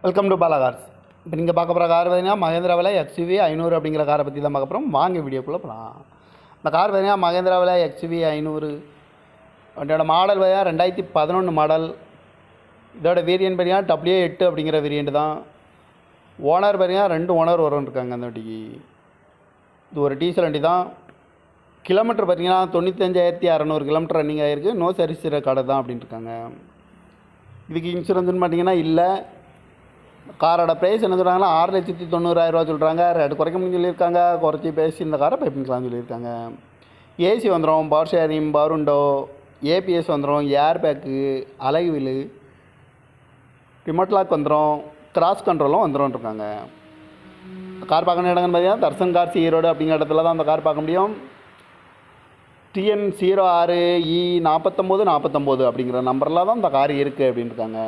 Welcome to Bala cars. இப்போ நீங்கள் பார்க்க போகிற கார் பார்த்தீங்கன்னா மகேந்திராவில் எக்ஸ்யூவி 500 அப்படிங்கிற காரை பற்றி தான் பார்க்க போகிறோம். வாங்க வீடியோக்குள்ளே போகலாம். இந்த கார் பார்த்தீங்கன்னா மகேந்திராவில் எக்ஸ்யூவி 500 வண்டியோட மாடல் பார்த்தீங்கன்னா 2011 மாடல். இதோட வேரியன்ட் பார்த்தீங்கன்னா W8 அப்படிங்கிற வேரியண்ட் தான். ஓனர் பார்த்தீங்கன்னா 2 ஓனர் வரும் இருக்காங்க அந்த வண்டிக்கு. இது ஒரு டீசல் வண்டி தான். கிலோமீட்டர் பார்த்தீங்கன்னா 95,600 கிலோமீட்டர் ரன்னிங் ஆகிருக்கு. நோ சர்வீஸ் ரெக்கார்டு தான் அப்படின்ட்டு இருக்காங்க. இதுக்கு இன்சூரன்ஸ்னு பார்த்தீங்கன்னா இல்லை. காரோட ப்ரைஸ் என்ன சொல்கிறாங்கன்னா 6,90,000 சொல்கிறாங்க. ரேட்டு குறைக்க முடியும் சொல்லியிருக்காங்க. குறைச்சி பேசி இந்த காரை பை பண்ணிக்கலாம்னு சொல்லியிருக்காங்க. ஏசி வந்துடும், power sharing, power window, ABS வந்துடும், ஏர் பேக்கு, அலகு வீலு, ரிமோட் லாக் வந்துடும், கிராஸ் கண்ட்ரோலும் வந்துடும் இருக்காங்க. கார் பார்க்கணும் இடங்கன்னு பார்த்தீங்கன்னா தர்சன் கார்ஸ் ஈரோடு அப்படிங்கிற இடத்துல தான் அந்த கார் பார்க்க முடியும். TN06E4949 அப்படிங்கிற நம்பரில் தான் இந்த கார் இருக்குது அப்படின்னு இருக்காங்க.